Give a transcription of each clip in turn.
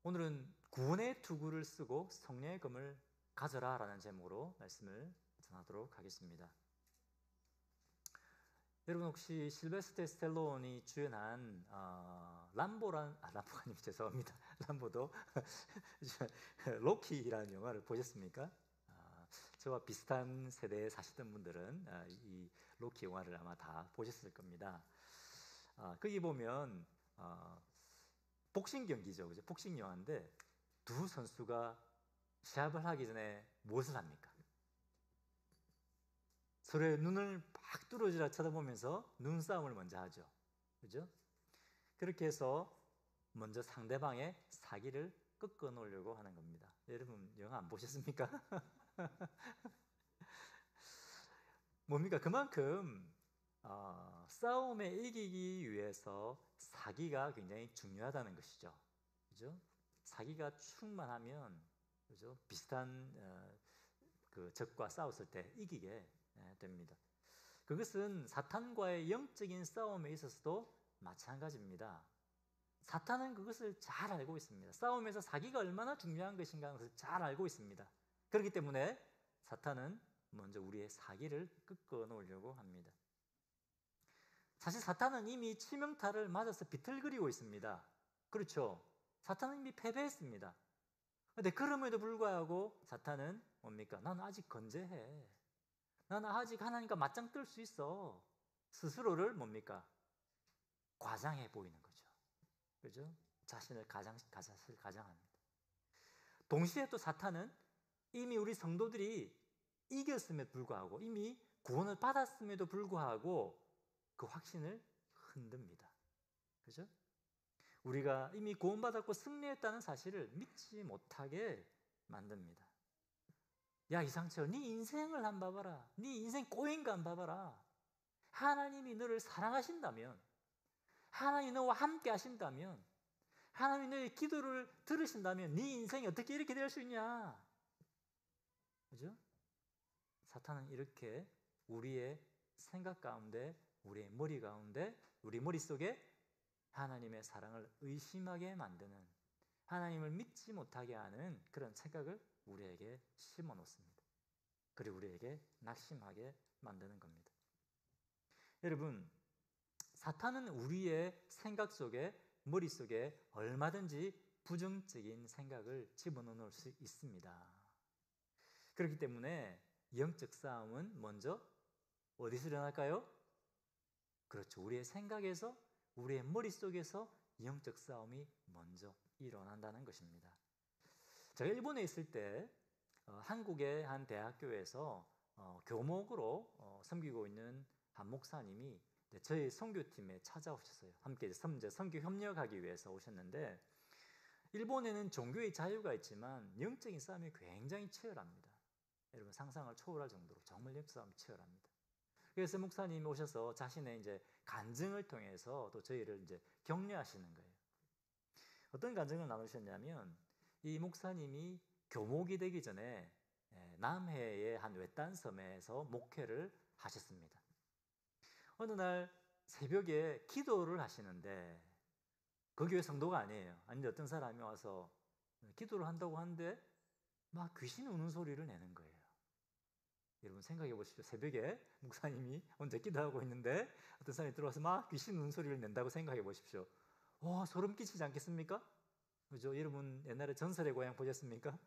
오늘은 구원의 투구를 쓰고 성령의 검을 가져라 라는 제목으로 말씀을 전하도록 하겠습니다. 여러분 혹시 실베스테 스텔론이 주연한 람보가 아니고 죄송합니다. 람보도 로키라는 영화를 보셨습니까? 저와 비슷한 세대에 사시던 분들은 이 로키 영화를 아마 다 보셨을 겁니다. 거기 보면 복싱 경기죠, 그죠? 복싱 영화인데 두 선수가 시합을 하기 전에 무엇을 합니까? 서로의 눈을 막 뚫어지라 쳐다보면서 눈싸움을 먼저 하죠. 그죠? 그렇게 해서 먼저 상대방의 사기를 꺾어 놓으려고 하는 겁니다. 여러분, 영화 안 보셨습니까? 뭡니까? 그만큼 싸움에 이기기 위해서 사기가 굉장히 중요하다는 것이죠. 그죠? 사기가 충만하면, 그죠? 비슷한 그 적과 싸웠을 때 이기게 됩니다. 그것은 사탄과의 영적인 싸움에 있어서도 마찬가지입니다. 사탄은 그것을 잘 알고 있습니다. 싸움에서 사기가 얼마나 중요한 것인가 것을 잘 알고 있습니다. 그렇기 때문에 사탄은 먼저 우리의 사기를 꺾어 놓으려고 합니다. 사실 사탄은 이미 치명타를 맞아서 비틀거리고 있습니다. 그렇죠? 사탄은 이미 패배했습니다. 그런데 그럼에도 불구하고 사탄은 뭡니까? 나는 아직 건재해. 나는 아직 하나님과 맞짱 뜰 수 있어. 스스로를 뭡니까? 과장해 보이는 거죠. 그죠? 자신을 가장합니다. 동시에 또 사탄은 이미 우리 성도들이 이겼음에도 불구하고 이미 구원을 받았음에도 불구하고 그 확신을 흔듭니다. 그죠? 우리가 이미 구원받았고 승리했다는 사실을 믿지 못하게 만듭니다. 야, 이상철, 네 인생을 한번 봐봐라. 네 인생 꼬인 거 한번 봐봐라. 하나님이 너를 사랑하신다면, 하나님이 너와 함께 하신다면, 하나님이 너의 기도를 들으신다면 네 인생이 어떻게 이렇게 될 수 있냐? 그죠? 사탄은 이렇게 우리의 생각 가운데, 우리의 머리 가운데, 우리 머릿속에 하나님의 사랑을 의심하게 만드는, 하나님을 믿지 못하게 하는 그런 생각을 우리에게 심어 놓습니다. 그리고 우리에게 낙심하게 만드는 겁니다. 여러분, 사탄은 우리의 생각 속에, 머릿속에 얼마든지 부정적인 생각을 집어넣을 수 있습니다. 그렇기 때문에 영적 싸움은 먼저 어디서 일어날까요? 그렇죠. 우리의 생각에서, 우리의 머릿속에서 영적 싸움이 먼저 일어난다는 것입니다. 제가 일본에 있을 때 한국의 한 대학교에서 교목으로 섬기고 있는 한 목사님이 저희 선교팀에 찾아오셨어요. 함께 선교 협력하기 위해서 오셨는데, 일본에는 종교의 자유가 있지만 영적인 싸움이 굉장히 치열합니다. 여러분 상상을 초월할 정도로 정말 영적 싸움이 치열합니다. 그래서 목사님이 오셔서 자신의 이제 간증을 통해서 또 저희를 이제 격려하시는 거예요. 어떤 간증을 나누셨냐면, 이 목사님이 교목이 되기 전에 남해의 한 외딴 섬에서 목회를 하셨습니다. 어느 날 새벽에 기도를 하시는데, 그 교회 성도가 아니에요. 아닌데 어떤 사람이 와서 기도를 한다고 하는데 막 귀신 우는 소리를 내는 거예요. 여러분 생각해 보십시오. 새벽에 목사님이 혼자 기도하고 있는데 어떤 사람이 들어와서 막 귀신 우는 소리를 낸다고 생각해 보십시오. 와, 소름 끼치지 않겠습니까? 그죠? 여러분 옛날에 전설의 고향 보셨습니까?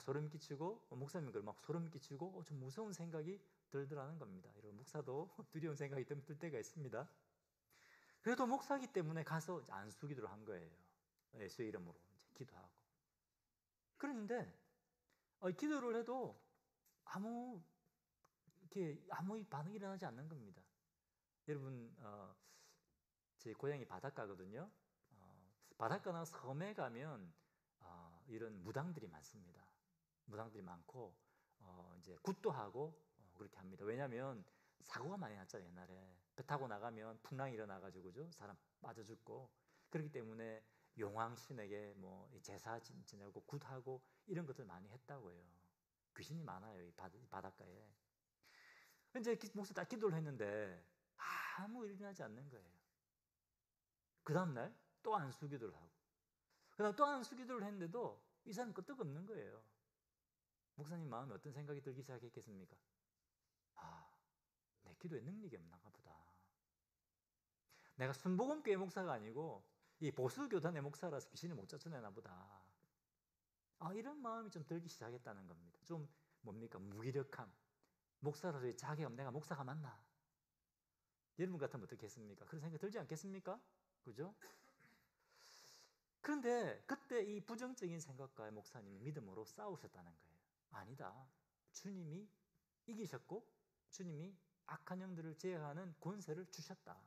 소름 끼치고 목사님 그걸 막 소름 끼치고 좀 무서운 생각이 들더라는 겁니다. 여러분 목사도 두려운 생각이 들 때가 있습니다. 그래도 목사기 때문에 가서 안수기도를 한 거예요. 예수의 이름으로 이제 기도하고. 그런데 기도를 해도 아무 반응이 일어나지 않는 겁니다. 여러분 제 고향이 바닷가거든요. 바닷가나 섬에 가면 이런 무당들이 많습니다. 무당들이 많고 이제 굿도 하고 그렇게 합니다. 왜냐하면 사고가 많이 났잖아요. 옛날에 배 타고 나가면 풍랑이 일어나가지고 그죠? 사람 빠져 죽고. 그렇기 때문에 용왕신에게 뭐 제사 지내고 굿하고 이런 것들 많이 했다고 해요. 귀신이 많아요, 이 바닷가에. 이제 목사 딱 기도를 했는데 아무 일이 나지 않는 거예요. 그 다음날 또 안수기도를 하고. 그다음 또 하나는 수기도를 했는데도 이 사람은 끄떡없는 거예요. 목사님 마음에 어떤 생각이 들기 시작했겠습니까? 아, 내 기도에 능력이 없나 보다. 내가 순복음교회 목사가 아니고 이 보수교단의 목사라서 귀신을 못 쫓아내나 보다. 이런 마음이 좀 들기 시작했다는 겁니다. 좀 뭡니까? 무기력함. 목사로서의 자괴감, 내가 목사가 맞나? 여러분 같으면 어떻게 했습니까? 그런 생각 들지 않겠습니까? 그죠? 그런데 그때 이 부정적인 생각과 목사님이 믿음으로 싸우셨다는 거예요. 아니다. 주님이 이기셨고 주님이 악한 영들을 제어하는 권세를 주셨다.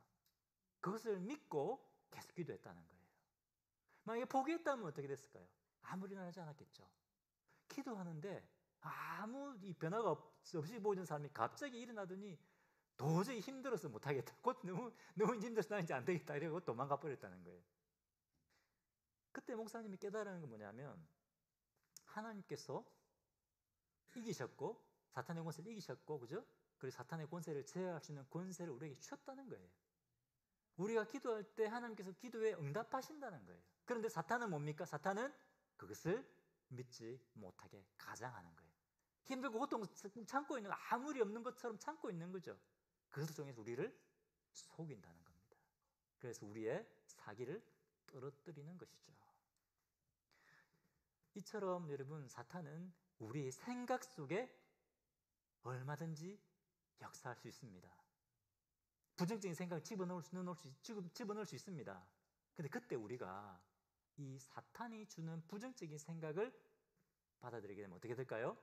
그것을 믿고 계속 기도했다는 거예요. 만약에 포기했다면 어떻게 됐을까요? 아무 일이나 하지 않았겠죠. 기도하는데 아무 이 변화가 없이 보이는 사람이 갑자기 일어나더니 도저히 힘들어서 못하겠다. 곧 너무 힘들어서 나 이제 안 되겠다. 이러고 도망가 버렸다는 거예요. 그때 목사님이 깨달은 건 뭐냐면 하나님께서 이기셨고 사탄의 권세를 이기셨고 그죠? 그리고 사탄의 권세를 제어할 수 있는 권세를 우리에게 주셨다는 거예요. 우리가 기도할 때 하나님께서 기도에 응답하신다는 거예요. 그런데 사탄은 뭡니까? 사탄은 그것을 믿지 못하게 가장하는 거예요. 힘들고 고통 참고 있는 거 아무 리 없는 것처럼 참고 있는 거죠. 그것을 통해서 우리를 속인다는 겁니다. 그래서 우리의 사기를 떨어뜨리는 것이죠. 이처럼 여러분 사탄은 우리의 생각 속에 얼마든지 역사할 수 있습니다. 부정적인 생각을 집어넣을 수 있습니다. 근데 그때 우리가 이 사탄이 주는 부정적인 생각을 받아들이게 되면 어떻게 될까요?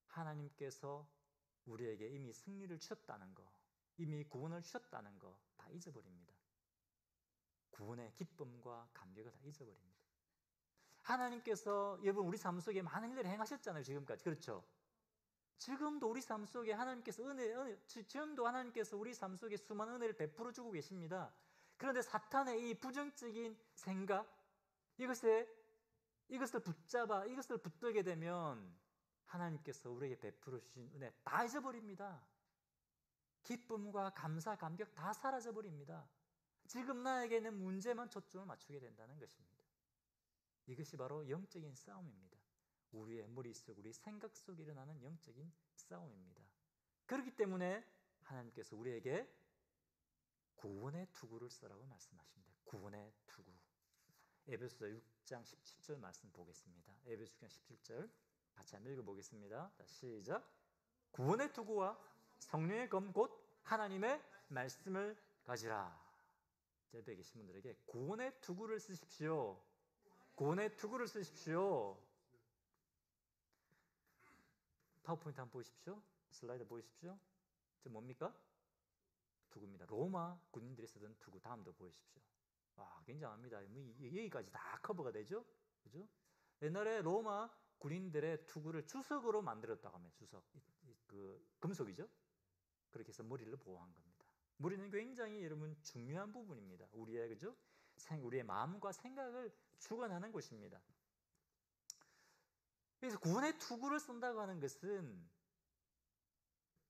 하나님께서 우리에게 이미 승리를 주셨다는 거, 이미 구원을 주셨다는 거 다 잊어버립니다. 구원의 기쁨과 감격을 다 잊어버립니다. 하나님께서 여러분 우리 삶 속에 많은 일들을 행하셨잖아요. 지금까지. 그렇죠? 지금도 우리 삶 속에 하나님께서 지금도 하나님께서 우리 삶 속에 수많은 은혜를 베풀어 주고 계십니다. 그런데 사탄의 이 부정적인 생각, 이것을 붙잡아 이것을 붙들게 되면 하나님께서 우리에게 베풀어 주신 은혜 다 잊어버립니다. 기쁨과 감사, 감격 다 사라져버립니다. 지금 나에게는 문제만 초점을 맞추게 된다는 것입니다. 이것이 바로 영적인 싸움입니다. 우리의 머릿속, 우리 생각 속에 일어나는 영적인 싸움입니다. 그렇기 때문에 하나님께서 우리에게 구원의 투구를 쓰라고 말씀하십니다. 구원의 투구. 에베소서 6장 17절 말씀 보겠습니다. 에베소 6장 17절 같이 한번 읽어보겠습니다. 시작. 구원의 투구와 성령의 검 곧 하나님의 말씀을 가지라. 옆에 계신 분들에게 구원의 투구를 쓰십시오. 구원의 투구를 쓰십시오. 파워포인트 한번 보십시오. 슬라이드 보십시오. 저 뭡니까? 투구입니다. 로마 군인들이 쓰던 투구. 다음도 보십시오. 와, 굉장합니다. 여기까지 다 커버가 되죠? 그죠? 옛날에 로마 군인들의 투구를 주석으로 만들었다고 합니다. 주석. 금속이죠? 그렇게 해서 머리를 보호한 겁니다. 머리는 굉장히 여러분 중요한 부분입니다. 우리의, 그죠? 우리의 마음과 생각을 주관하는 곳입니다. 그래서 구원의 투구를 쓴다고 하는 것은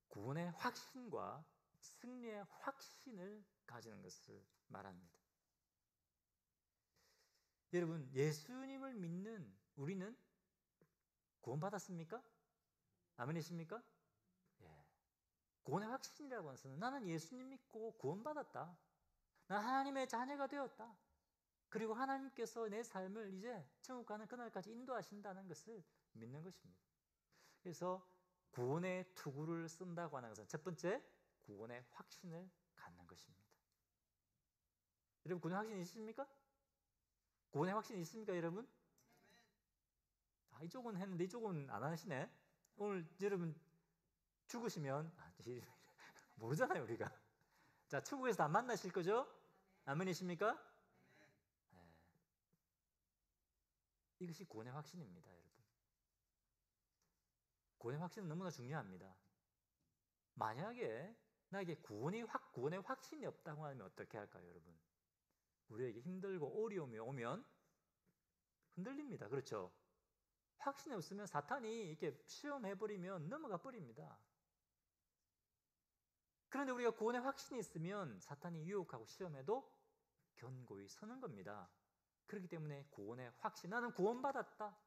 구원의 확신과 승리의 확신을 가지는 것을 말합니다. 여러분, 예수님을 믿는 우리는 구원받았습니까? 아멘이십니까? 예. 구원의 확신이라고 하는 것은 나는 예수님 믿고 구원받았다. 난 하나님의 자녀가 되었다. 그리고 하나님께서 내 삶을 이제 천국 가는 그날까지 인도하신다는 것을 믿는 것입니다. 그래서 구원의 투구를 쓴다고 하는 것은 첫 번째, 구원의 확신을 갖는 것입니다. 여러분, 구원의 확신 있으십니까? 구원의 확신 있습니까, 여러분? 이쪽은 했는데 이쪽은 안 하시네. 오늘 여러분 죽으시면 모르잖아요, 우리가. 자, 천국에서 다 만나실 거죠? 아멘이십니까? 네. 이것이 구원의 확신입니다, 여러분. 구원의 확신은 너무나 중요합니다. 만약에 나에게 구원의 확신이 없다고 하면 어떻게 할까요, 여러분? 우리에게 힘들고 어려움이 오면 흔들립니다. 그렇죠? 확신이 없으면 사탄이 이렇게 시험해버리면 넘어가 버립니다. 그런데 우리가 구원의 확신이 있으면 사탄이 유혹하고 시험해도 견고히 서는 겁니다. 그렇기 때문에 구원의 확신, 나는 구원받았다.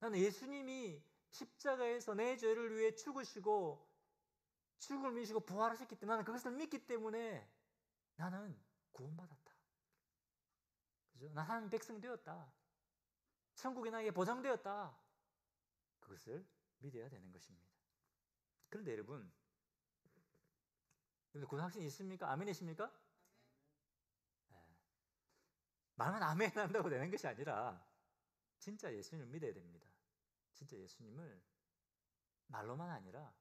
나는 예수님이 십자가에서 내 죄를 위해 죽으시고 죽음을 미시고 부활하셨기 때문에 나는 그것을 믿기 때문에 나는 구원받았다. 그죠? 난 하나님 백성 되었다. 천국이 나에게 보장되었다. 그것을 믿어야 되는 것입니다. 그런데 여러분 구원 확신이 있습니까? 아멘이십니까? 네. 말만 아멘 한다고 되는 것이 아니라 진짜 예수님을 믿어야 됩니다. 진짜 예수님을 말로만 아니라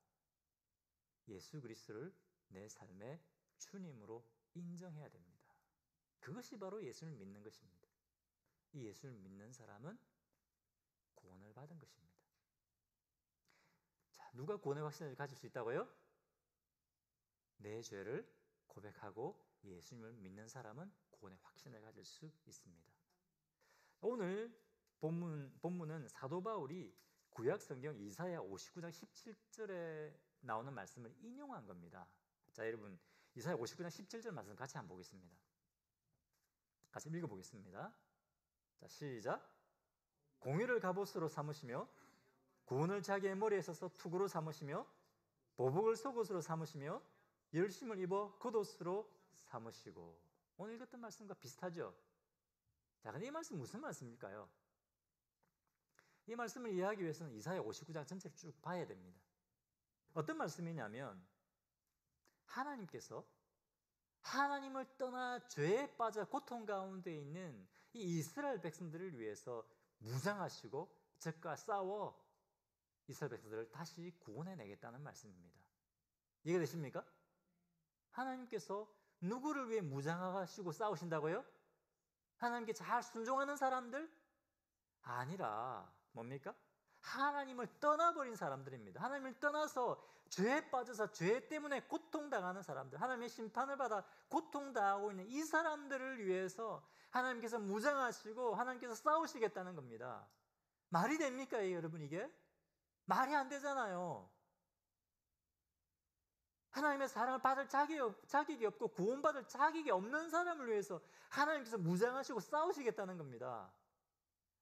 예수 그리스도를 내 삶의 주님으로 인정해야 됩니다. 그것이 바로 예수를 믿는 것입니다. 이 예수를 믿는 사람은 구원을 받은 것입니다. 자, 누가 구원의 확신을 가질 수 있다고요? 내 죄를 고백하고 예수님을 믿는 사람은 구원의 확신을 가질 수 있습니다. 오늘 본문은 사도 바울이 구약 성경 이사야 59장 17절에 나오는 말씀을 인용한 겁니다. 자, 여러분 이사야 59장 17절 말씀 같이 한번 보겠습니다. 같이 읽어보겠습니다. 자, 시작. 공의를 갑옷으로 삼으시며 구원을 자기의 머리에 써서 투구로 삼으시며 보복을 속옷으로 삼으시며 열심을 입어 겉옷으로 삼으시고. 오늘 읽었던 말씀과 비슷하죠? 자, 근데 이 말씀 무슨 말씀일까요? 이 말씀을 이해하기 위해서는 이사야 59장 전체를 쭉 봐야 됩니다. 어떤 말씀이냐면 하나님께서 하나님을 떠나 죄에 빠져 고통 가운데 있는 이 이스라엘 백성들을 위해서 무장하시고 적과 싸워 이스라엘 백성들을 다시 구원해내겠다는 말씀입니다. 이해가 되십니까? 하나님께서 누구를 위해 무장하시고 싸우신다고요? 하나님께 잘 순종하는 사람들? 아니라 뭡니까? 하나님을 떠나버린 사람들입니다. 하나님을 떠나서 죄에 빠져서 죄 때문에 고통당하는 사람들, 하나님의 심판을 받아 고통당하고 있는 이 사람들을 위해서 하나님께서 무장하시고 하나님께서 싸우시겠다는 겁니다. 말이 됩니까, 여러분? 이게? 말이 안 되잖아요. 하나님의 사랑을 받을 자격이 없고 구원받을 자격이 없는 사람을 위해서 하나님께서 무장하시고 싸우시겠다는 겁니다.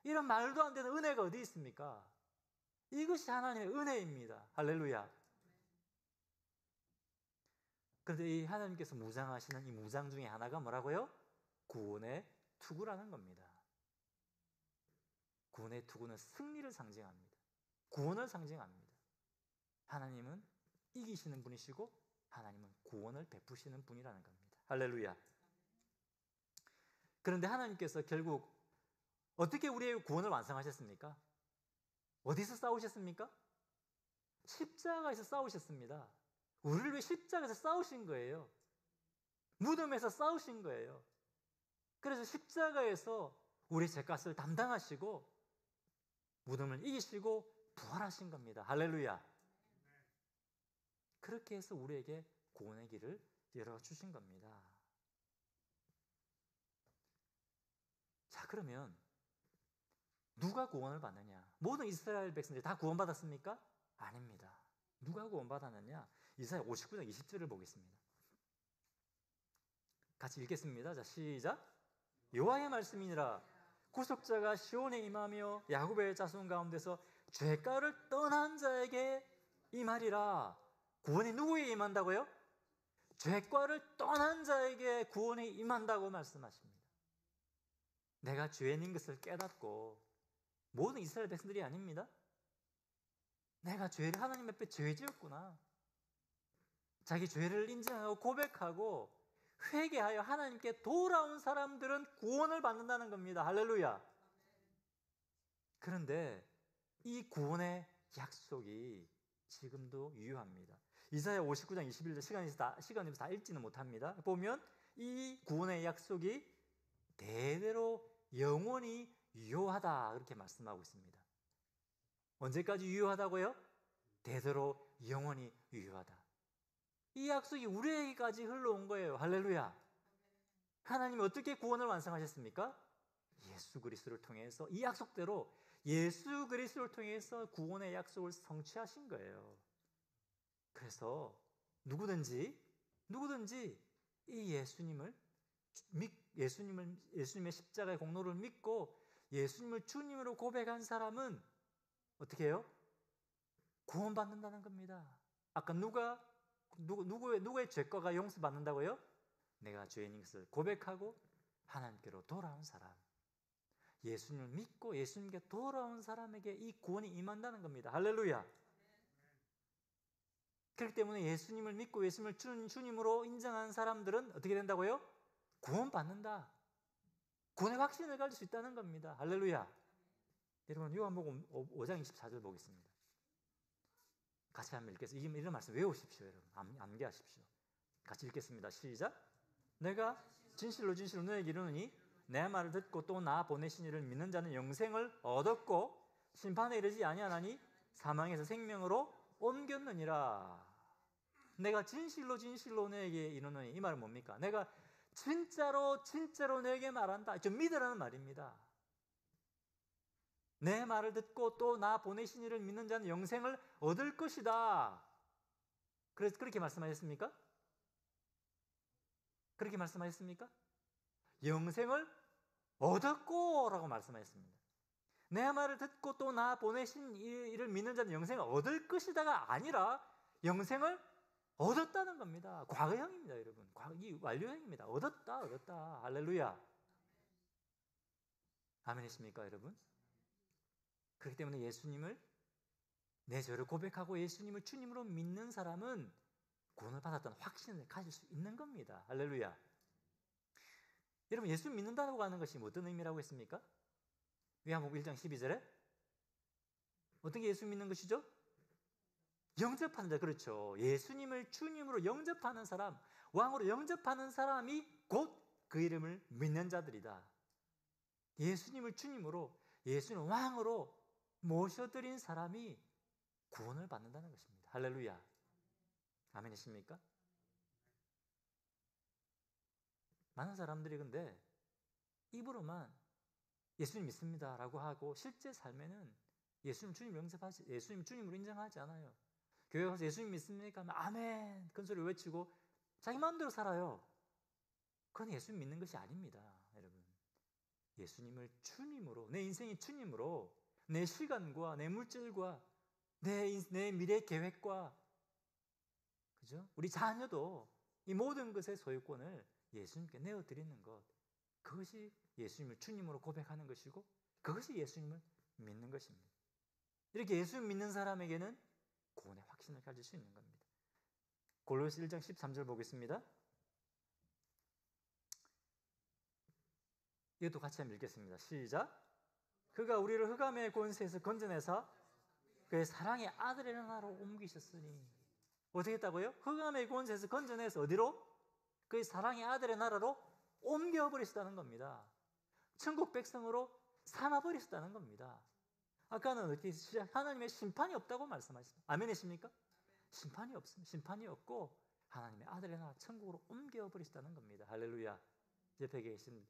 이런 말도 안 되는 은혜가 어디 있습니까? 이것이 하나님의 은혜입니다. 할렐루야. 그런데 이 하나님께서 무장하시는 이 무장 중에 하나가 뭐라고요? 구원의 투구라는 겁니다. 구원의 투구는 승리를 상징합니다. 구원을 상징합니다. 하나님은 이기시는 분이시고 하나님은 구원을 베푸시는 분이라는 겁니다. 할렐루야. 그런데 하나님께서 결국 어떻게 우리의 구원을 완성하셨습니까? 어디서 싸우셨습니까? 십자가에서 싸우셨습니다. 우리를 위해 십자가에서 싸우신 거예요. 무덤에서 싸우신 거예요. 그래서 십자가에서 우리의 죄값을 담당하시고 무덤을 이기시고 부활하신 겁니다. 할렐루야. 그렇게 해서 우리에게 구원의 길을 열어주신 겁니다. 자, 그러면 누가 구원을 받느냐? 모든 이스라엘 백성들이 다 구원받았습니까? 아닙니다. 누가 구원받았느냐? 이사야 59장 20절을 보겠습니다. 같이 읽겠습니다. 자, 시작. 여호와의 말씀이니라. 구속자가 시온에 임하며 야곱의 자손 가운데서 죄가를 떠난 자에게 임하리라. 구원이 누구에게 임한다고요? 죄과를 떠난 자에게 구원이 임한다고 말씀하십니다. 내가 죄인인 것을 깨닫고, 모든 이스라엘 백성들이 아닙니다. 내가 죄를 하나님 앞에 죄 지었구나. 자기 죄를 인정하고 고백하고 회개하여 하나님께 돌아온 사람들은 구원을 받는다는 겁니다. 할렐루야. 그런데 이 구원의 약속이 지금도 유효합니다. 이사야 59장 21절 시간이 다 읽지는 못합니다. 보면 이 구원의 약속이 대대로 영원히 유효하다 그렇게 말씀하고 있습니다. 언제까지 유효하다고요? 대대로 영원히 유효하다. 이 약속이 우리에게까지 흘러온 거예요. 할렐루야. 하나님이 어떻게 구원을 완성하셨습니까? 예수 그리스도를 통해서 이 약속대로 예수 그리스도를 통해서 구원의 약속을 성취하신 거예요. 그래서 누구든지 이 예수님을 예수님의 십자가의 공로를 믿고 예수님을 주님으로 고백한 사람은 어떻게 해요? 구원받는다는 겁니다. 아까 누구의 죄과가 용서받는다고요? 내가 죄인인 것을 고백하고 하나님께로 돌아온 사람, 예수님을 믿고 예수님께 돌아온 사람에게 이 구원이 임한다는 겁니다. 할렐루야. 그렇기 때문에 예수님을 믿고 예수님을 주님으로 인정한 사람들은 어떻게 된다고요? 구원받는다. 구원의 확신을 가질 수 있다는 겁니다. 할렐루야. 여러분 요한복음 5장 24절 보겠습니다. 같이 한번 읽겠습니다. 이런 말씀 외우십시오. 여러분 암기하십시오. 같이 읽겠습니다. 시작. 내가 진실로 진실로 너에게 이르노니 내 말을 듣고 또 나 보내신 이를 믿는 자는 영생을 얻었고 심판에 이르지 아니하나니 사망에서 생명으로 옮겼느니라. 내가 진실로 진실로 너에게 이르노니, 이 말은 뭡니까? 내가 진짜로 너에게 말한다. 좀 믿으라는 말입니다. 내 말을 듣고 또 나 보내신 이를 믿는 자는 영생을 얻을 것이다. 그래서 그렇게 말씀하셨습니까? 그렇게 말씀하셨습니까? 영생을 얻었고 라고 말씀하셨습니다. 내 말을 듣고 또 나 보내신 이를 믿는 자는 영생을 얻을 것이다가 아니라 영생을 얻었다는 겁니다. 과거형입니다, 여러분. 이 완료형입니다. 얻었다. 할렐루야. 아멘이십니까, 여러분? 그렇기 때문에 예수님을 내 죄를 고백하고 예수님을 주님으로 믿는 사람은 구원을 받았다는 확신을 가질 수 있는 겁니다. 할렐루야. 여러분 예수 믿는다고 하는 것이 어떤 의미라고 했습니까? 요한복음 1장 12절에 어떤 게 예수 믿는 것이죠? 영접하는 자. 그렇죠. 예수님을 주님으로 영접하는 사람, 왕으로 영접하는 사람이 곧 그 이름을 믿는 자들이다. 예수님을 주님으로, 예수님 왕으로 모셔드린 사람이 구원을 받는다는 것입니다. 할렐루야. 아멘이십니까? 많은 사람들이 근데 입으로만 예수님 믿습니다 라고 하고 실제 삶에는 예수님 주님으로 인정하지 않아요. 교회 가서 예수님 믿습니까? 하면 아멘 큰 소리 외치고 자기 마음대로 살아요. 그건 예수님 믿는 것이 아닙니다. 여러분 예수님을 주님으로, 내 인생이 주님으로, 내 시간과 내 물질과 내 미래 계획과, 그죠? 우리 자녀도 이 모든 것의 소유권을 예수님께 내어드리는 것, 그것이 예수님을 주님으로 고백하는 것이고 그것이 예수님을 믿는 것입니다. 이렇게 예수님 믿는 사람에게는 구원의 확신을 가질 수 있는 겁니다. 골로새 1장 13절 보겠습니다. 이것도 같이 한번 읽겠습니다. 시작. 그가 우리를 흑암의 권세에서 건져내사 그의 사랑의 아들의 나라로 옮기셨으니. 어떻게 했다고요? 흑암의 권세에서 건져내서 어디로? 그의 사랑의 아들의 나라로 옮겨버리셨다는 겁니다. 천국 백성으로 삼아버리셨다는 겁니다. 아까는 어떻게 하나님의 심판이 없다고 말씀하셨습니다. 아멘이십니까? 심판이 없습니다. 심판이 없고 하나님의 아들의 나라 천국으로 옮겨버리셨다는 겁니다. 할렐루야. 옆에 계신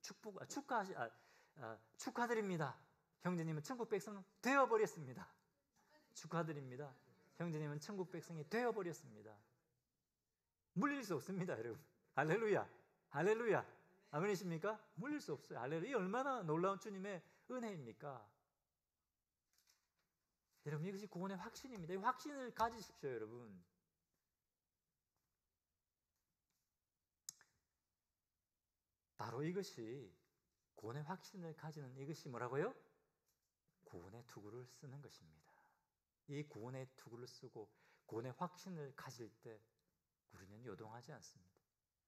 축하드립니다. 형제님은 천국 백성 되어버렸습니다. 축하드립니다. 형제님은 천국 백성이 되어버렸습니다. 물릴 수 없습니다, 여러분. 할렐루야. 할렐루야. 아멘이십니까? 물릴 수 없어요. 할렐루야. 이 얼마나 놀라운 주님의 은혜입니까? 여러분 이것이 구원의 확신입니다. 이 확신을 가지십시오, 여러분. 바로 이것이 구원의 확신을 가지는 이것이 뭐라고요? 구원의 투구를 쓰는 것입니다. 이 구원의 투구를 쓰고 구원의 확신을 가질 때 우리는 요동하지 않습니다.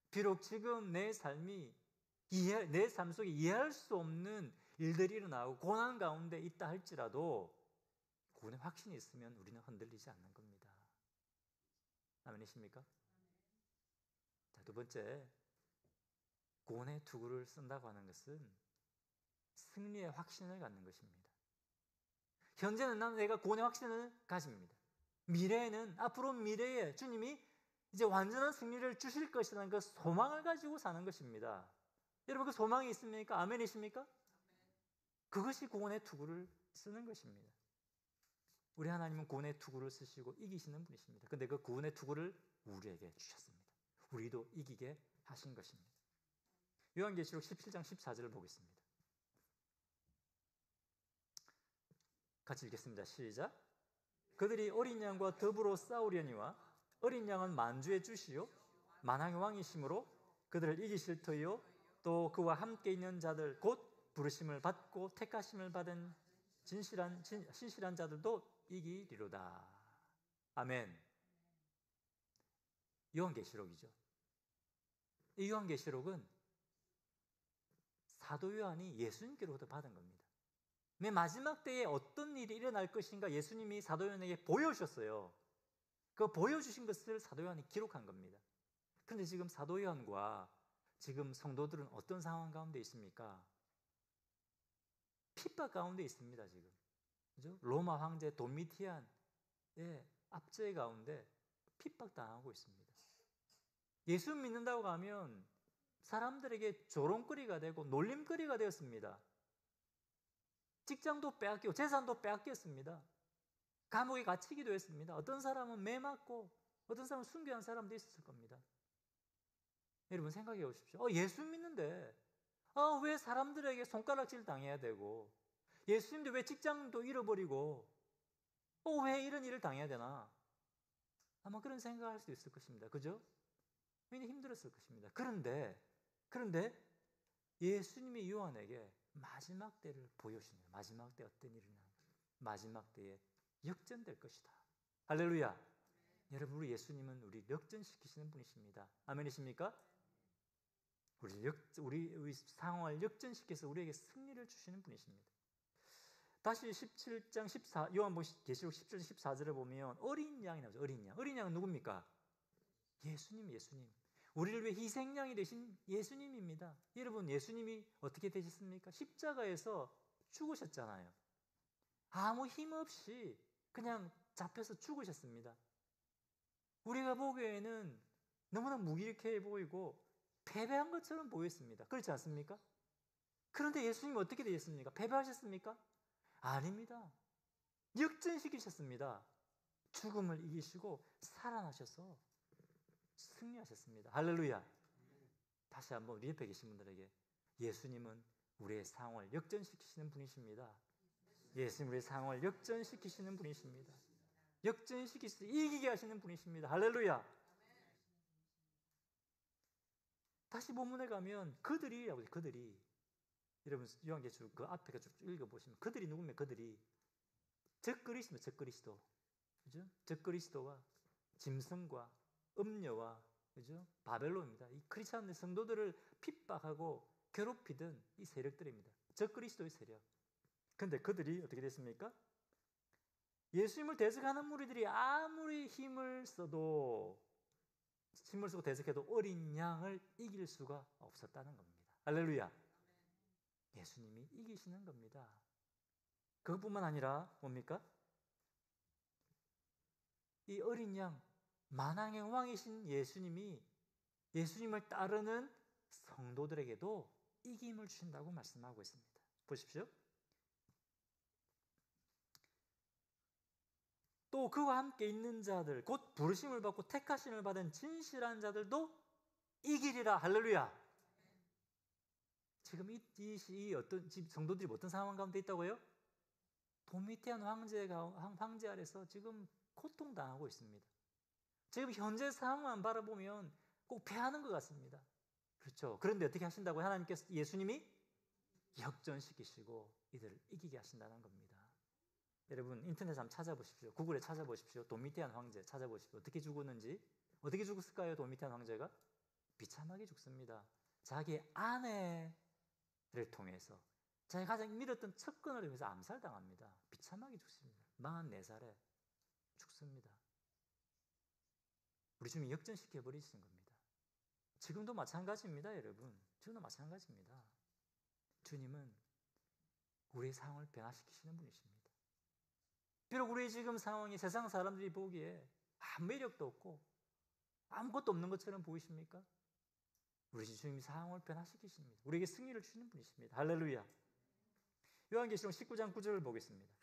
비록 지금 내 삶 속에 이해할 수 없는 일들이 일어나고 고난 가운데 있다 할지라도 구원의 확신이 있으면 우리는 흔들리지 않는 겁니다. 아멘이십니까? 자, 두 번째, 구원의 투구를 쓴다고 하는 것은 승리의 확신을 갖는 것입니다. 현재는 내가 구원의 확신을 가집니다. 미래에는, 앞으로 미래에 주님이 이제 완전한 승리를 주실 것이라는 그 소망을 가지고 사는 것입니다. 여러분 그 소망이 있습니까? 아멘이십니까? 그것이 구원의 투구를 쓰는 것입니다. 우리 하나님은 구원의 투구를 쓰시고 이기시는 분이십니다. 그런데 그 구원의 투구를 우리에게 주셨습니다. 우리도 이기게 하신 것입니다. 요한계시록 17장 14절을 보겠습니다. 같이 읽겠습니다. 시작. 그들이 어린 양과 더불어 싸우려니와 어린 양은 만주의 주시요 만왕의 왕이심으로 그들을 이기실 터이요 또 그와 함께 있는 자들 곧 부르심을 받고 택하심을 받은 신실한 자들도 이기리로다. 아멘. 요한계시록이죠. 이 요한계시록은 사도 요한이 예수님께로부터 받은 겁니다. 맨 마지막 때에 어떤 일이 일어날 것인가 예수님이 사도 요한에게 보여주셨어요. 그 보여주신 것을 사도 요한이 기록한 겁니다. 그런데 지금 사도 요한과 지금 성도들은 어떤 상황 가운데 있습니까? 핍박 가운데 있습니다. 지금 그죠? 로마 황제 도미티안의 압제 가운데 핍박당하고 있습니다. 예수 믿는다고 하면 사람들에게 조롱거리가 되고 놀림거리가 되었습니다. 직장도 빼앗기고 재산도 빼앗겼습니다. 감옥에 갇히기도 했습니다. 어떤 사람은 매 맞고 어떤 사람은 순교한 사람도 있었을 겁니다. 여러분 생각해 보십시오. 예수 믿는데 왜 사람들에게 손가락질 당해야 되고 예수 믿는데 왜 직장도 잃어버리고 왜 이런 일을 당해야 되나? 아마 그런 생각할 수도 있을 것입니다. 그죠? 굉장히 힘들었을 것입니다. 그런데 예수님이 요한에게 마지막 때를 보여주시네요. 마지막 때 어떤 일이 일어나는 마지막 때에 역전될 것이다. 할렐루야. 여러분 우리 예수님은 우리 역전시키시는 분이십니다. 아멘이십니까? 우리 상황을 역전시켜서 우리에게 승리를 주시는 분이십니다. 다시 17장 요한계시록 17장 14절을 보면 어린 양이 나오죠. 어린 양. 어린 양은 누굽니까? 예수님. 우리를 위해 희생양이 되신 예수님입니다. 여러분 예수님이 어떻게 되셨습니까? 십자가에서 죽으셨잖아요. 아무 힘 없이 그냥 잡혀서 죽으셨습니다. 우리가 보기에는 너무나 무기력해 보이고 패배한 것처럼 보였습니다. 그렇지 않습니까? 그런데 예수님이 어떻게 되셨습니까? 패배하셨습니까? 아닙니다. 역전시키셨습니다. 죽음을 이기시고 살아나셔서 승리하셨습니다. 할렐루야. 다시 한번 우리 옆에 계신 분들에게 예수님은 우리의 상황을 역전시키시는 분이십니다. 예수님 우리의 상황을 역전시키시는 분이십니다. 역전시키시고 이기게 하시는 분이십니다. 할렐루야. 다시 본문에 가면 그들이 여러분 요한계시록 그 앞에 쭉 읽어보시면 그들이 누구면 그들이 적그리스도 그죠? 적그리스도와 짐승과 음녀와 그죠? 바벨론입니다. 이 크리스천들 성도들을 핍박하고 괴롭히던 이 세력들입니다. 적그리스도의 세력. 그런데 그들이 어떻게 됐습니까? 예수님을 대적하는 무리들이 아무리 힘을 쓰고 대적해도 어린 양을 이길 수가 없었다는 겁니다. 할렐루야. 예수님이 이기시는 겁니다. 그것뿐만 아니라 뭡니까? 이 어린 양 만왕의 왕이신 예수님을 따르는 성도들에게도 이김을 주신다고 말씀하고 있습니다. 보십시오. 또 그와 함께 있는 자들 곧 부르심을 받고 택하심을 받은 진실한 자들도 이기리라. 할렐루야. 지금 이 어떤 성도들이 어떤 상황 가운데 있다고요? 도미티안 황제 아래서 지금 고통당하고 있습니다. 지금 현재 상황만 바라보면 꼭 패하는 것 같습니다. 그렇죠. 그런데 어떻게 하신다고요? 하나님께서 예수님이 역전시키시고 이들을 이기게 하신다는 겁니다. 여러분 인터넷에 한번 찾아보십시오. 구글에 찾아보십시오. 도미티안 황제 찾아보십시오. 어떻게 죽었는지. 어떻게 죽었을까요? 도미티안 황제가 비참하게 죽습니다. 자기 아내를 통해서 자기 가장 믿었던 첩근을 통해서 암살당합니다. 비참하게 죽습니다. 44살에 죽습니다. 우리 주님이 역전시켜버리신 겁니다. 지금도 마찬가지입니다. 여러분. 지금도 마찬가지입니다. 주님은 우리의 상황을 변화시키시는 분이십니다. 비록 우리의 지금 상황이 세상 사람들이 보기에 아무 매력도 없고 아무것도 없는 것처럼 보이십니까? 우리 주님이 상황을 변화시키십니다. 우리에게 승리를 주시는 분이십니다. 할렐루야. 요한계시록 19장 9절을 보겠습니다.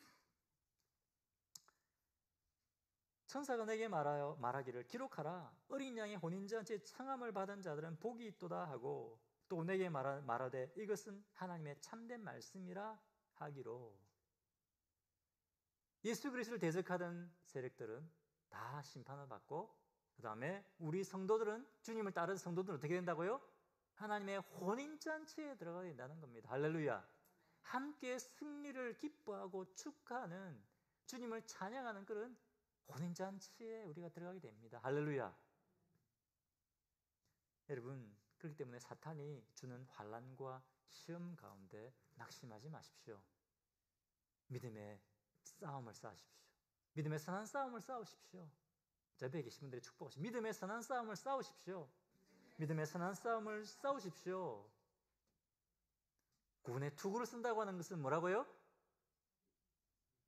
천사가 내게 말하기를 기록하라. 어린 양의 혼인잔치에 청함을 받은 자들은 복이 있도다 하고 또 내게 말하되 이것은 하나님의 참된 말씀이라 하기로. 예수 그리스도를 대적하던 세력들은 다 심판을 받고, 그 다음에 우리 성도들은, 주님을 따르는 성도들은 어떻게 된다고요? 하나님의 혼인잔치에 들어가야 된다는 겁니다. 할렐루야. 함께 승리를 기뻐하고 축하하는, 주님을 찬양하는 그런 혼인잔치에 우리가 들어가게 됩니다. 할렐루야. 여러분, 그렇기 때문에 사탄이 주는 환난과 시험 가운데 낙심하지 마십시오. 믿음의 싸움을 싸우십시오. 믿음의 선한 싸움을 싸우십시오. 저 옆에 계신 분들의 축복하십시오. 믿음의 선한 싸움을 싸우십시오. 믿음의 선한 싸움을 싸우십시오. 구원의 투구를 쓴다고 하는 것은 뭐라고요?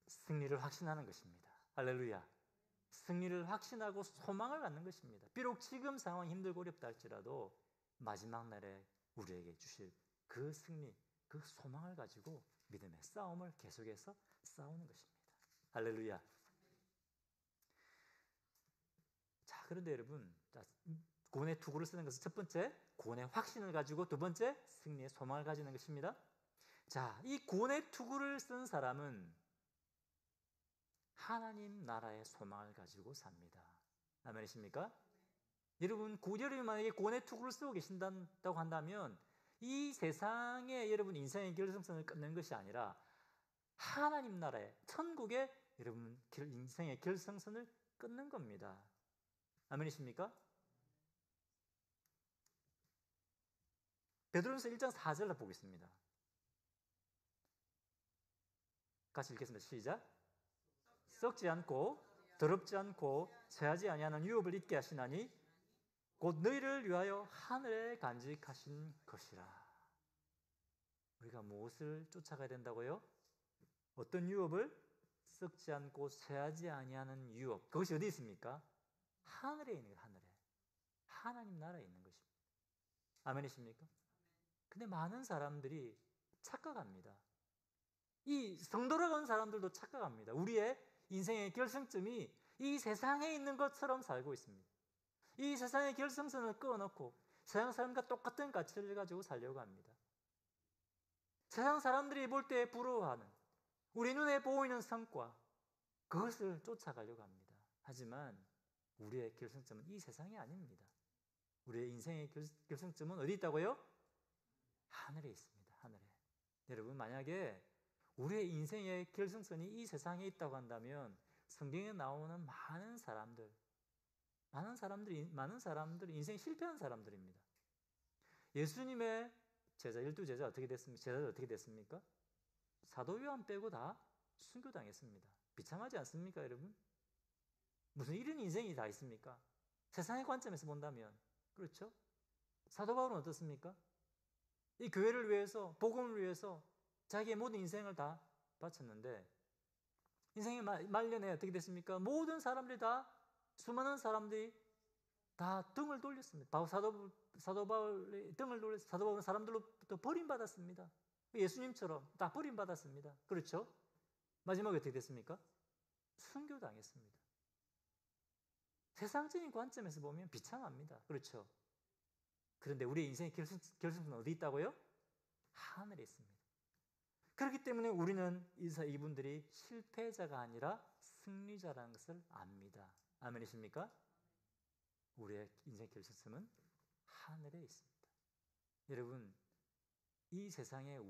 승리를 확신하는 것입니다. 할렐루야. 승리를 확신하고 소망을 갖는 것입니다. 비록 지금 상황이 힘들고 어렵다 할지라도 마지막 날에 우리에게 주실 그 승리, 그 소망을 가지고 믿음의 싸움을 계속해서 싸우는 것입니다. 할렐루야. 자, 그런데 여러분, 구원의 투구를 쓰는 것은 첫 번째, 구원의 확신을 가지고, 두 번째, 승리의 소망을 가지는 것입니다. 자, 이 구원의 투구를 쓴 사람은 하나님 나라의 소망을 가지고 삽니다. 아멘이십니까? 여러분, 여러분이 만약에 구원의 투구를 쓰고 계신다고 한다면 이 세상에 여러분 인생의 결승선을 끊는 것이 아니라 하나님 나라의 천국의 여러분 인생의 결승선을 끊는 겁니다. 아멘이십니까? 베드로전서 1장 4절을 보겠습니다. 같이 읽겠습니다. 시작. 썩지 않고 더럽지 않고 쇠하지 아니하는 유업을 잊게 하시나니 곧 너희를 위하여 하늘에 간직하신 것이라. 우리가 무엇을 쫓아가야 된다고요? 어떤 유업을? 썩지 않고 쇠하지 아니하는 유업. 그것이 어디 있습니까? 하늘에 있는 거예요. 하늘에. 하나님 나라에 있는 것입니다. 아멘이십니까? 근데 많은 사람들이 착각합니다. 이 성도라고 하는 사람들도 착각합니다. 우리의 인생의 결승점이 이 세상에 있는 것처럼 살고 있습니다. 이 세상의 결승선을 끊어놓고 세상 사람과 똑같은 가치를 가지고 살려고 합니다. 세상 사람들이 볼 때 부러워하는 우리 눈에 보이는 성과, 그것을 쫓아가려고 합니다. 하지만 우리의 결승점은 이 세상이 아닙니다. 우리의 인생의 결승점은 어디 있다고요? 하늘에 있습니다. 하늘에. 여러분, 만약에 우리의 인생의 결승선이 이 세상에 있다고 한다면 성경에 나오는 많은 사람들이 인생이 실패한 사람들입니다. 예수님의 제자, 12제자 어떻게 됐습니까? 제자들 어떻게 됐습니까? 사도 요한 빼고 다 순교당했습니다. 비참하지 않습니까, 여러분? 무슨 이런 인생이 다 있습니까? 세상의 관점에서 본다면. 그렇죠? 사도 바울은 어떻습니까? 이 교회를 위해서, 복음을 위해서 자기의 모든 인생을 다 바쳤는데 인생의 말년에 어떻게 됐습니까? 모든 사람들이 다, 수많은 사람들이 다 등을 돌렸습니다. 사도 바울의 등을 돌렸습니다. 사도 바울은 사람들로부터 버림받았습니다. 예수님처럼 다 버림받았습니다. 그렇죠? 마지막에 어떻게 됐습니까? 순교당했습니다. 세상적인 관점에서 보면 비참합니다. 그렇죠? 그런데 우리의 인생의 결승선은 어디 있다고요? 하늘에 있습니다. 그렇기 때문에 우리는 이분들이 실패자가 아니라 승리자라는 것을 압니다. 아멘이십니까? 우리의 인생 결승점은 하늘에 있습니다. 여러분, 이 세상에서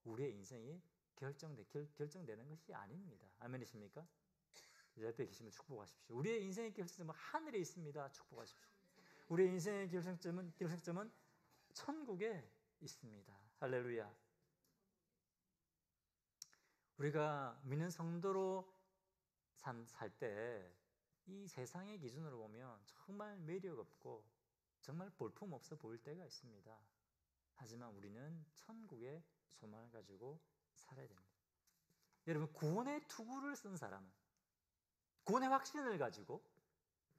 우리의 인생이 결정되는 것이 아닙니다. 아멘이십니까? 옆에 계시면 축복하십시오. 우리의 인생의 결승점은 하늘에 있습니다. 축복하십시오. 우리의 인생의 결승점은 천국에 있습니다. 할렐루야. 우리가 믿는 성도로 살 때 이 세상의 기준으로 보면 정말 매력 없고 정말 볼품 없어 보일 때가 있습니다. 하지만 우리는 천국의 소망을 가지고 살아야 됩니다. 여러분, 구원의 투구를 쓴 사람은, 구원의 확신을 가지고,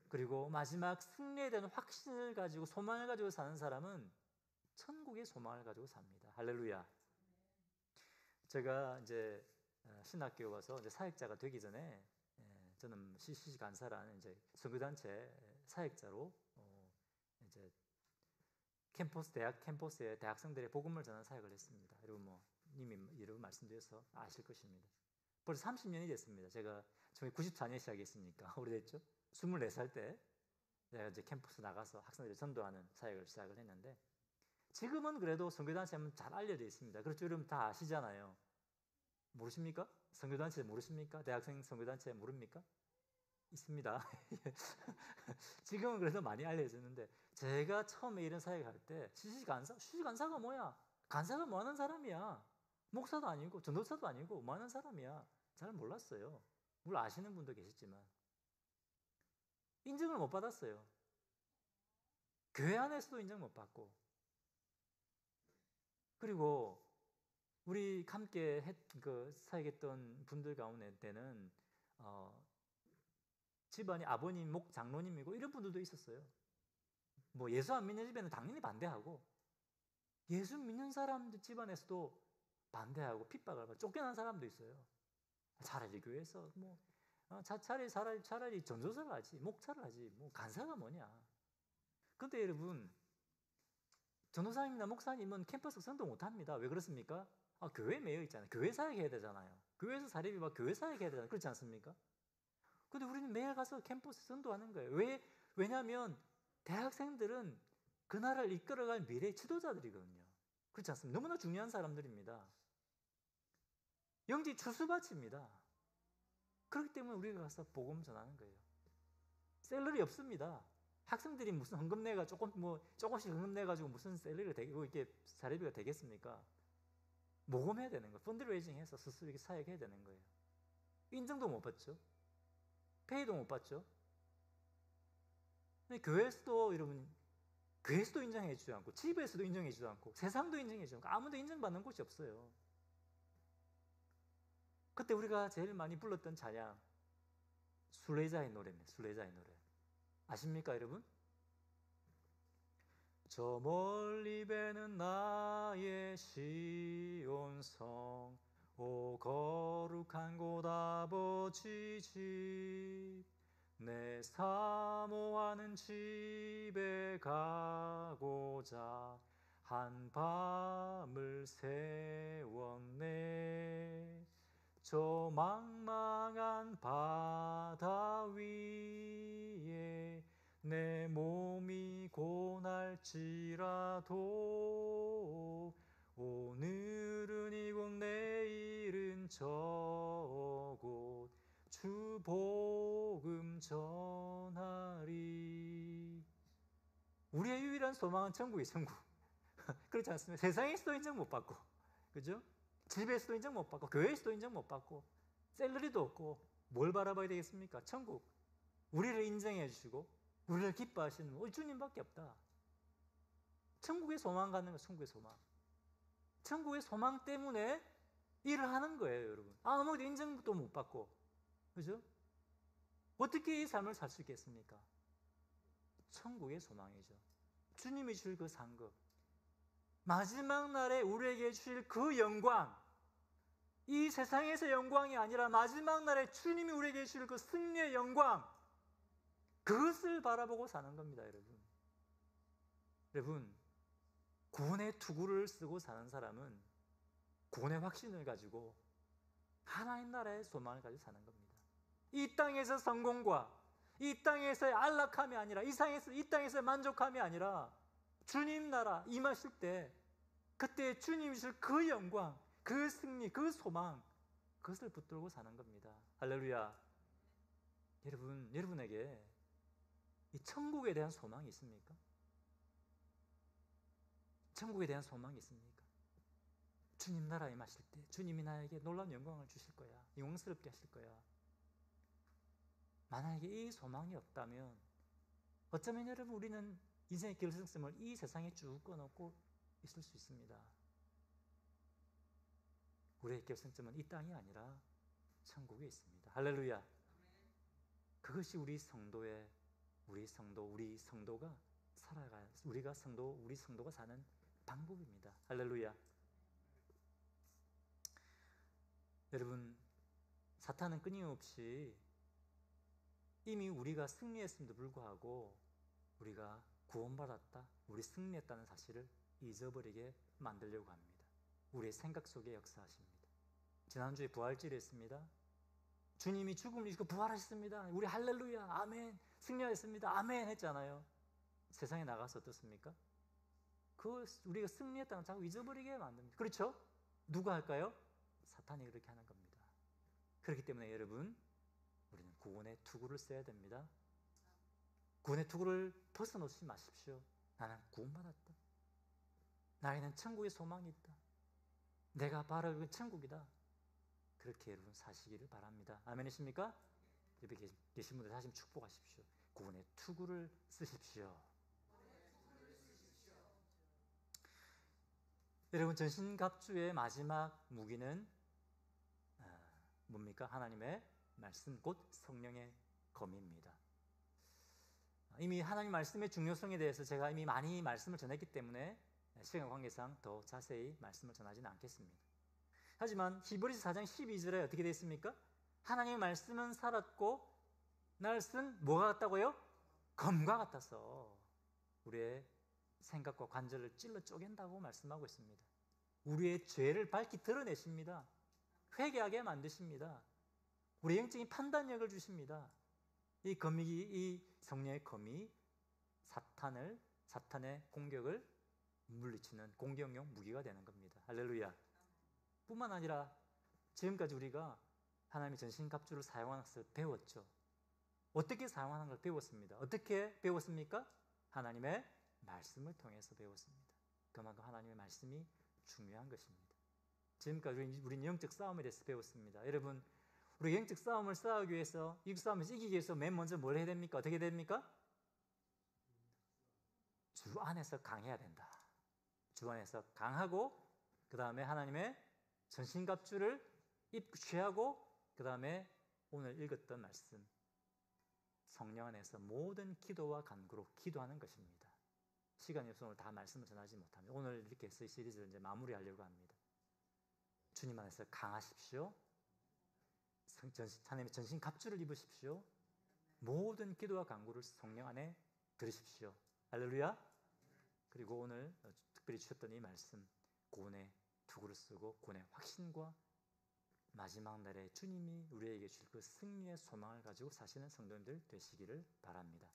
그리고 마지막 승리에 대한 확신을 가지고 소망을 가지고 사는 사람은 천국의 소망을 가지고 삽니다. 할렐루야. 제가 이제 신학교에 와서 이제 사역자가 되기 전에 저는 CCC 간사라는 이제 선교단체 사역자로 이제 대학 캠퍼스에 대학생들의 복음을 전하는 사역을 했습니다. 여러분 뭐 이미 여러분 말씀드려서 아실 것입니다. 벌써 30년이 됐습니다. 제가 94년 시작했으니까 오래됐죠. 24살 때 제가 이제 캠퍼스 나가서 학생들을 전도하는 사역을 시작을 했는데, 지금은 그래도 선교단체는 잘 알려져 있습니다. 그렇죠? 여러분 다 아시잖아요. 모르십니까? 선교단체 모르십니까? 대학생 선교단체 모릅니까? 있습니다. 지금은 그래도 많이 알려졌는데, 제가 처음에 이런 사역할 때 시간사가 뭐야? 간사가 뭐 하는 사람이야? 목사도 아니고 전도사도 아니고 뭐 하는 사람이야? 잘 몰랐어요. 물론 아시는 분도 계시지만 인정을 못 받았어요. 교회 안에서도 인정 못 받고, 그리고 우리 함께 사역했던 분들 가운데는 집안이 아버님 장로님이고 이런 분들도 있었어요. 뭐 예수 안 믿는 집에는 당연히 반대하고, 예수 믿는 사람들 집안에서도 반대하고 핍박을 받고 쫓겨난 사람도 있어요. 차라리 교회에서 차라리 전도사를 하지, 목사를 하지, 뭐 간사가 뭐냐. 근데 여러분, 전도사님이나 목사님은 캠퍼스 선도 못합니다. 왜 그렇습니까? 교회에 매여 있잖아요. 교회 사역해야 되잖아요. 교회에서 사립이 막 교회 사역해야 되잖아요. 그렇지 않습니까? 근데 우리는 매일 가서 캠퍼스 선도하는 거예요. 왜냐하면 대학생들은 그 나라를 이끌어갈 미래의 지도자들이거든요. 그렇지 않습니까? 너무나 중요한 사람들입니다. 영지 추수밭입니다. 그렇기 때문에 우리가 가서 복음 전하는 거예요. 셀러리 없습니다. 학생들이 무슨 헌금 내가 조금씩 헌금 내가지고 무슨 셀러리가 되고 이게 사례비가 되겠습니까? 모금해야 되는 거예요. 펀드레이징해서 스스로 이렇게 사역해야 되는 거예요. 인정도 못 받죠. 페이도 못 받죠. 근데 교회에서도 여러분, 교회에서도 인정해주지 않고, 집에서도 인정해주지 않고, 세상도 인정해주지 않고, 아무도 인정받는 곳이 없어요. 그때 우리가 제일 많이 불렀던 찬양, 순례자의 노래입니다. 순례자의 노래. 아십니까, 여러분? 저 멀리 배는 나의 시온성, 오 거룩한 곳 아버지 집, 내 사모하는 집에 가고자 한 밤을 세웠네. 저 망망한 바다 위에 내 몸이 고날지라도 오늘은 이곳 내일은 저곳 주 복음 전하리. 우리의 유일한 소망은 천국이에요. 천국. 그렇지 않습니까? 세상에서도 인정 못 받고, 그죠? 집에서도 인정 못 받고, 교회에서도 인정 못 받고, 셀러리도 없고, 뭘 바라봐야 되겠습니까? 천국. 우리를 인정해 주시고 우리를 기뻐하시는 우리 주님밖에 없다. 천국의 소망 갖는 거, 천국의 소망. 천국의 소망 때문에 일을 하는 거예요, 여러분. 아무도 인정도 못 받고, 그죠? 어떻게 이 삶을 살 수 있겠습니까? 천국의 소망이죠. 주님이 주실 그 상급, 마지막 날에 우리에게 주실 그 영광, 이 세상에서 영광이 아니라 마지막 날에 주님이 우리에게 주실 그 승리의 영광, 그것을 바라보고 사는 겁니다, 여러분. 여러분, 구원의 투구를 쓰고 사는 사람은 구원의 확신을 가지고 하나님 나라의 소망을 가지고 사는 겁니다. 이 땅에서 성공과 이 땅에서의 안락함이 아니라, 이 땅에서의 만족함이 아니라 주님 나라 임하실 때, 그때 주님이 주실 그 영광, 그 승리, 그 소망, 그것을 붙들고 사는 겁니다. 할렐루야. 여러분에게 이 천국에 대한 소망이 있습니까? 천국에 대한 소망이 있습니까? 주님 나라 임하실 때 주님이 나에게 놀라운 영광을 주실 거야. 영광스럽게 하실 거야. 만약에 이 소망이 없다면 어쩌면 여러분, 우리는 인생의 결승점을 이 세상에 쭉 끊어놓고 있을 수 있습니다. 우리의 결승점은 이 땅이 아니라 천국에 있습니다. 할렐루야. 그것이 우리 성도가 살아가야, 우리 성도가 사는 방법입니다. 할렐루야. 여러분, 사탄은 끊임없이 이미 우리가 승리했음에도 불구하고 우리가 구원받았다, 우리 승리했다는 사실을 잊어버리게 만들려고 합니다. 우리의 생각 속에 역사하십니다. 지난주에 부활절이 있습니다. 주님이 죽음을 이기고 부활하셨습니다. 우리 할렐루야, 아멘, 승리하였습니다, 아멘 했잖아요. 세상에 나가서 어떻습니까? 우리가 승리했다는 자꾸 잊어버리게 만듭니다. 그렇죠? 누가 할까요? 사탄이 그렇게 하는 겁니다. 그렇기 때문에 여러분, 우리는 구원의 투구를 써야 됩니다. 구원의 투구를 벗어놓지 마십시오. 나는 구원받았다, 나에게는 천국의 소망이 있다, 내가 바로 천국이다, 그렇게 여러분 사시기를 바랍니다. 아멘이십니까? 옆에 계신 분들 다시 축복하십시오. 구원의 투구를 쓰십시오. 여러분, 전신갑주의 마지막 무기는 뭡니까? 하나님의 말씀, 곧 성령의 검입니다. 이미 하나님 말씀의 중요성에 대해서 제가 이미 많이 말씀을 전했기 때문에 시간 관계상 더 자세히 말씀을 전하지는 않겠습니다. 하지만 히브리서 4장 12절에 어떻게 되어 있습니까? 하나님의 말씀은 살았고 날쓴 뭐가 같다고요? 검과 같아서 우리의 생각과 관절을 찔러 쪼갠다고 말씀하고 있습니다. 우리의 죄를 밝히 드러내십니다. 회개하게 만드십니다. 우리의 영적인 판단력을 주십니다. 이 성령의 검이 사탄의 공격을 물리치는 공격용 무기가 되는 겁니다. 할렐루야. 뿐만 아니라 지금까지 우리가 하나님의 전신갑주를 사용하는 것을 배웠죠. 어떻게 사용하는 걸 배웠습니다. 어떻게 배웠습니까? 하나님의 말씀을 통해서 배웠습니다. 그만큼 하나님의 말씀이 중요한 것입니다. 지금까지 우리는 영적 싸움에 대해서 배웠습니다. 여러분, 우리 영적 싸움을 싸우기 위해서, 이 싸움에서 이기기 위해서 맨 먼저 뭘 해야 됩니까? 어떻게 됩니까? 주 안에서 강해야 된다. 주 안에서 강하고, 그 다음에 하나님의 전신갑주를 취하고, 그 다음에 오늘 읽었던 말씀, 성령 안에서 모든 기도와 간구로 기도하는 것입니다. 시간이 없어서 오늘 다 말씀을 전하지 못하면 오늘 이렇게 해서 이 시리즈를 이제 마무리하려고 합니다. 주님 안에서 강하십시오. 하나님의 전신갑주를 입으십시오. 모든 기도와 간구를 성령 안에 들으십시오. 할렐루야. 그리고 오늘 특별히 주셨던 이 말씀, 구원의 투구를 쓰고 구원의 확신과 마지막 날에 주님이 우리에게 주실 그 승리의 소망을 가지고 사시는 성도님들 되시기를 바랍니다.